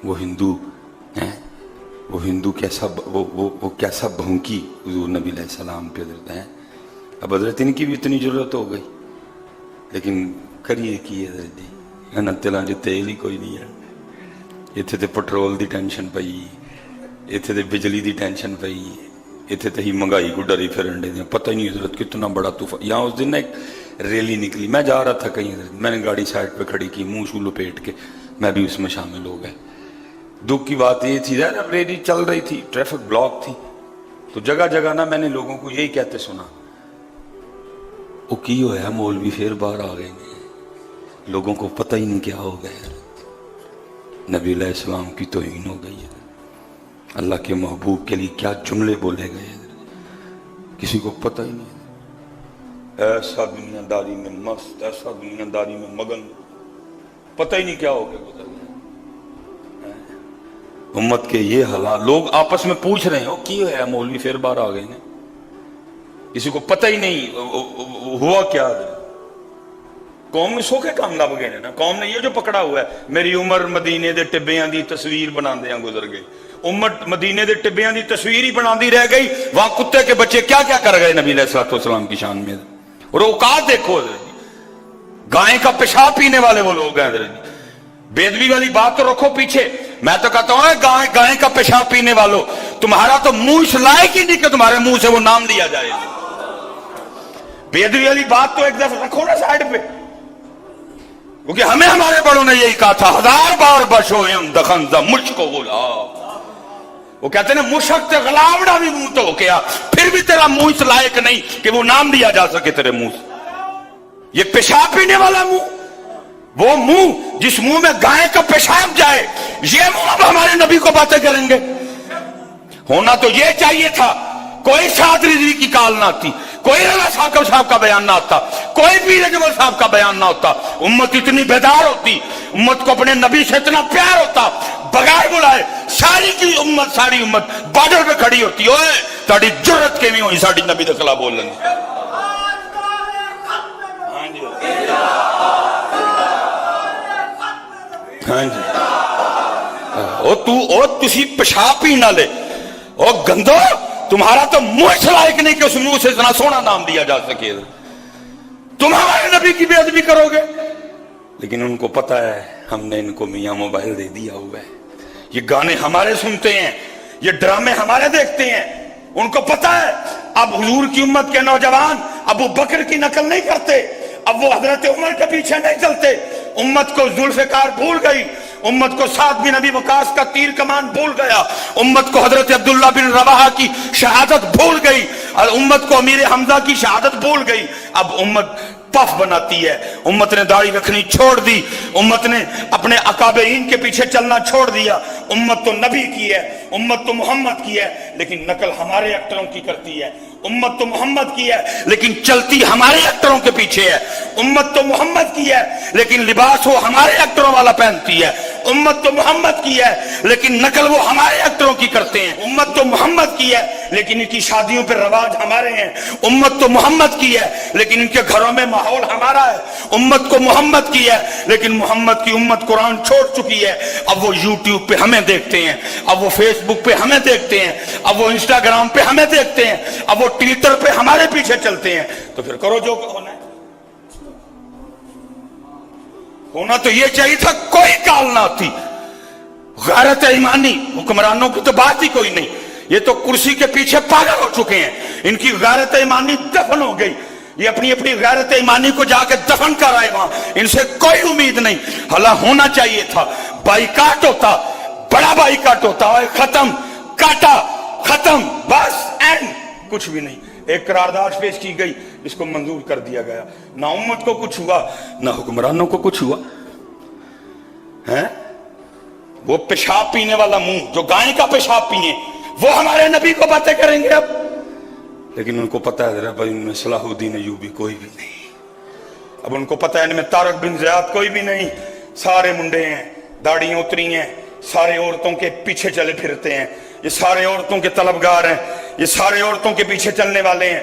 وہ ہندو کیسا وہ کیسا بھونکی حضور نبی علیہ السلام پہ حضرت ہیں. اب حضرت ان کی بھی اتنی ضرورت ہو گئی, لیکن کریے کی حضرت جی تیل تیل ہی کوئی نہیں ہے. اتنے تو پٹرول دی ٹینشن پئی, اتنے تو بجلی دی ٹینشن پئی, اتنے تو ہی مہنگائی کو ڈری پھرن دے, پتہ ہی نہیں حضرت کتنا بڑا طوفان. یہاں اس دن ایک ریلی نکلی, میں جا رہا تھا کہیں حضرت, میں نے گاڑی سائڈ پہ کھڑی کی, منہ شو لپیٹ کے میں بھی اس میں شامل ہو گئے. دکھ کی بات یہ تھی اب ریلی چل رہی تھی, ٹریفک بلاک تھی, تو جگہ جگہ نا میں نے لوگوں کو یہی کہتے سنا, وہ کی ہوا مولوی پھر باہر آ گئے. لوگوں کو پتہ ہی نہیں کیا ہو گیا. نبی علیہ السلام کی توہین ہو گئی ہے, اللہ کے محبوب کے لیے کیا جملے بولے گئے, کسی کو پتہ ہی نہیں. ایسا دنیا داری میں مست, ایسا دنیا داری میں مگن, پتہ ہی نہیں کیا ہو گیا گزر گیا. امت کے یہ حالات, لوگ آپس میں پوچھ رہے ہیں وہ کی ہے مولوی پھر باہر آ گئے ہیں, کسی کو پتہ ہی نہیں ہوا کیا. قوم میں سو کے کام لب گئے نا, قوم نے یہ جو پکڑا ہوا ہے میری عمر مدینے دے ٹبیاں دی تصویر بنا دیاں گزر گئی. امت مدینے دے ٹبیاں دی تصویر ہی بنا دی رہ گئی, وہاں کتے کے بچے کیا کیا کر گئے نبی علیہ السلام کی شان میں. اور اوقات دیکھو, گائے کا پیشاب پینے والے وہ لوگ ہیں. بیدوی والی بات تو رکھو پیچھے, میں تو کہتا ہوں گائے کا پیشاب پینے والوں, تمہارا تو منہ اس لائق ہی نہیں کہ تمہارے منہ سے وہ نام لیا جائے. بیدوی والی بات تو ایک دفعہ رکھو نا سائڈ پہ, کیونکہ ہمیں ہمارے بڑوں نے یہی کہا تھا, 1000 بار بشویم دخن ز مشک و غلاب. وہ کہتے ہیں مشک تے غلابڑا بھی منہ تو کیا, پھر بھی تیرا منہ اس لائق نہیں کہ وہ نام لیا جا سکے تیرے منہ سے. یہ پیشاب پینے والا منہ, وہ منہ جس منہ میں گائے کا پیشاب جائے, یہ منہ اب ہمارے نبی کو باتیں کریں گے. ہونا تو یہ چاہیے تھا, کوئی سعد رضوی کی کال نہ آتی, کوئی رضا صاحب کا بیان نہ آتا, کوئی پیر اجمل صاحب کا بیان نہ ہوتا, امت اتنی بیدار ہوتی, امت کو اپنے نبی سے اتنا پیار ہوتا, بغیر بلائے ساری کی امت, ساری امت بارڈر پہ کھڑی ہوتی. اوے تاڑی جرت کے نہیں ہوئی ساڑی نبی دے خلاف بول لیں. ہاں جی, او تسی پیشاب پی نہ لے, او گندو تمہارا تو منہ اس لائق نہیں کہ اس منہ سے اتنا سونا نام دیا جا سکے. تم ہمارے نبی کی بے ادبی کرو گے. لیکن ان کو پتا ہے ہم نے ان کو میاں موبائل دے دیا ہوا ہے, یہ گانے ہمارے سنتے ہیں, یہ ڈرامے ہمارے دیکھتے ہیں. ان کو پتا ہے اب حضور کی امت کے نوجوان ابو بکر کی نقل نہیں کرتے, اب وہ حضرت عمر کے پیچھے نہیں چلتے. امت کو ذوالفقار بھول گئی, امت کو سعد بن ابی وقاص کا تیر کمان بھول گیا, امت کو حضرت عبداللہ بن رواحہ کی شہادت بھول گئی, اور امت کو امیر حمزہ کی شہادت بھول گئی. اب امت پف بناتی ہے, امت نے داڑھی رکھنی چھوڑ دی, امت نے اپنے اکابرین کے پیچھے چلنا چھوڑ دیا. امت تو نبی کی ہے, امت تو محمد کی ہے, لیکن نقل ہمارے ایکٹروں کی کرتی ہے. امت تو محمد کی ہے لیکن چلتی ہمارے ایکٹروں کے پیچھے ہے. امت تو محمد کی ہے لیکن لباس وہ ہمارے ایکٹروں والا پہنتی ہے. امت تو محمد کی ہے لیکن نقل وہ ہمارے ایکٹروں کی کرتے ہیں. امت تو محمد کی ہے لیکن ان کی شادیوں پہ رواج ہمارے ہیں. امت تو محمد کی ہے لیکن ان کے گھروں میں ماحول ہمارا ہے. امت کو محمد کی ہے لیکن محمد کی امت قرآن چھوڑ چکی ہے. اب وہ یوٹیوب پہ ہمیں دیکھتے ہیں, اب وہ فیس بک پہ ہمیں دیکھتے ہیں, اب وہ انسٹاگرام پہ ہمیں دیکھتے ہیں, اب وہ ٹویٹر پہ ہمارے پیچھے چلتے ہیں. تو پھر کرو جو ہونا ہے. ہونا تو یہ چاہیے تھا کوئی کال نہ آتی. غیرت ایمانی, حکمرانوں کی تو بات ہی کوئی نہیں, یہ تو کرسی کے پیچھے پاگل ہو چکے ہیں. ان کی غیرت ایمانی دفن ہو گئی, یہ اپنی اپنی غیرت ایمانی کو جا کے دفن کر آئے وہاں. ان سے کوئی امید نہیں. حالا ہونا چاہیے تھا, بائیکاٹ ہوتا, بڑا بائیکاٹ ہوتا, ختم, کاٹا, ختم, بس اینڈ, کچھ بھی نہیں. ایک قرارداد پیش کی گئی, اس کو منظور کر دیا گیا. نہ امت کو کچھ ہوا, نہ حکمرانوں کو کچھ ہوا. وہ پیشاب پینے والا منہ جو گائے کا پیشاب پینے, وہ ہمارے نبی کو باتیں کریں گے اب. لیکن ان کو پتا ہے بھائی ان میں صلاح الدین ایوبی کوئی بھی نہیں. اب ان کو پتا ہے ان میں طارق بن زیاد کوئی بھی نہیں. سارے منڈے ہیں, داڑیاں اتری ہیں, سارے عورتوں کے پیچھے چلے پھرتے ہیں, یہ سارے عورتوں کے طلبگار ہیں, یہ سارے عورتوں کے پیچھے چلنے والے ہیں.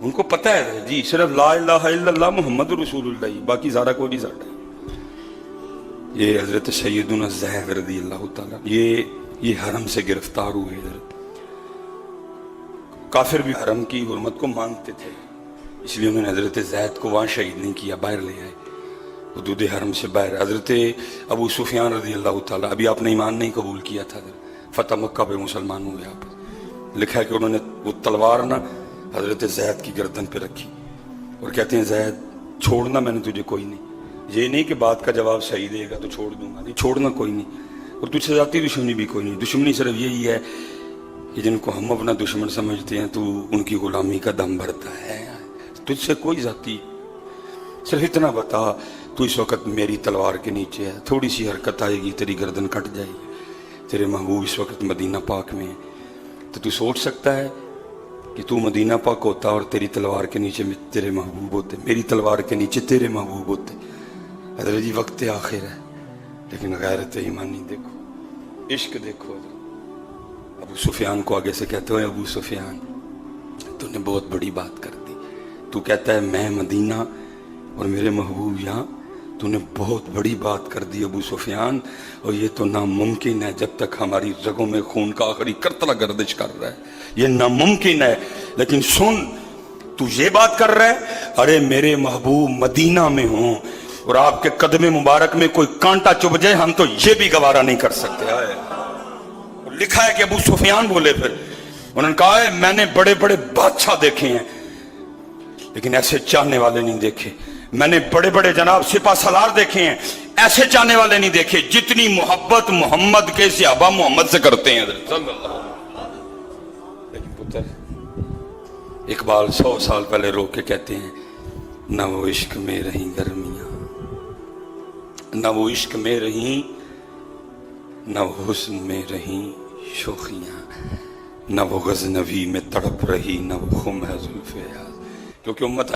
ان کو پتہ ہے جی صرف لا الہ الا اللہ محمد رسول اللہ، باقی سارا کوئی نہیں ساڈا۔ یہ حضرت سیدنا زید رضی اللہ تعالیٰ یہ حرم سے گرفتار ہوئے حضرت۔ کافر بھی حرم کی حرمت کو مانتے تھے، اس لیے انہوں نے حضرت زید کو وہاں شہید نہیں کیا، باہر لے آئے حدود حرم سے باہر۔ حضرت ابو سفیان رضی اللہ تعالیٰ، ابھی آپ نے ایمان نہیں قبول کیا تھا، فتح مکہ پہ مسلمان ہوئے آپ۔ لکھا ہے کہ انہوں نے وہ تلوار نا حضرت زید کی گردن پہ رکھی اور کہتے ہیں زید چھوڑنا میں نے تجھے کوئی نہیں، یہ نہیں کہ بات کا جواب صحیح دے گا تو چھوڑ دوں گا، نہیں چھوڑنا کوئی نہیں، اور تجھ سے ذاتی دشمنی بھی کوئی نہیں، دشمنی صرف یہی ہے کہ جن کو ہم اپنا دشمن سمجھتے ہیں تو ان کی غلامی کا دم بھرتا ہے، تجھ سے کوئی ذاتی، صرف اتنا بتا تو اس وقت میری تلوار کے نیچے ہے، تھوڑی سی حرکت آئے گی تیری گردن کٹ جائے گی، تیرے محبوب اس وقت مدینہ پاک میں، تو سوچ سکتا ہے کہ تو مدینہ پاک ہوتا اور تیری تلوار کے نیچے تیرے محبوب ہوتے، میری تلوار کے نیچے تیرے محبوب ہوتے۔ حضرت جی وقت آخر ہے، لیکن غیرت ایمانی دیکھو، عشق دیکھو۔ ابو سفیان کو آگے سے کہتے ہوئے ابو سفیان تو نے بہت بڑی بات کر دی، تو کہتا ہے میں مدینہ اور میرے محبوب یہاں، تو نے بہت بڑی بات کر دی ابو سفیان، اور یہ تو ناممکن ہے جب تک ہماری رگوں میں خون کا آخری قطرہ گردش کر رہا ہے، یہ ناممکن ہے۔ لیکن سن تو یہ بات کر رہا ہے، ارے میرے محبوب مدینہ میں ہوں اور آپ کے قدم مبارک میں کوئی کانٹا چبھ جائے ہم تو یہ بھی گوارا نہیں کر سکتے۔ لکھا ہے کہ ابو سفیان بولے، پھر انہوں نے کہا ہے میں نے بڑے بڑے بادشاہ دیکھے ہیں لیکن ایسے چاہنے والے نہیں دیکھے، میں نے بڑے بڑے جناب سپہ سالار دیکھے ہیں، ایسے چاہنے والے نہیں دیکھے جتنی محبت محمد کے صحابہ محمد سے کرتے ہیں صلی اللہ علیہ وسلم۔ لیکن پتر اقبال 100 سال پہلے رو کے کہتے ہیں نہ وہ عشق میں رہیں گرمیاں، نہ وہ عشق میں رہیں، نہ وہ حسن میں رہیں شوخیاں، نہ وہ غزنوی میں تڑپ رہی، نہ وہ خم ہے زلف یاز، کیونکہ امت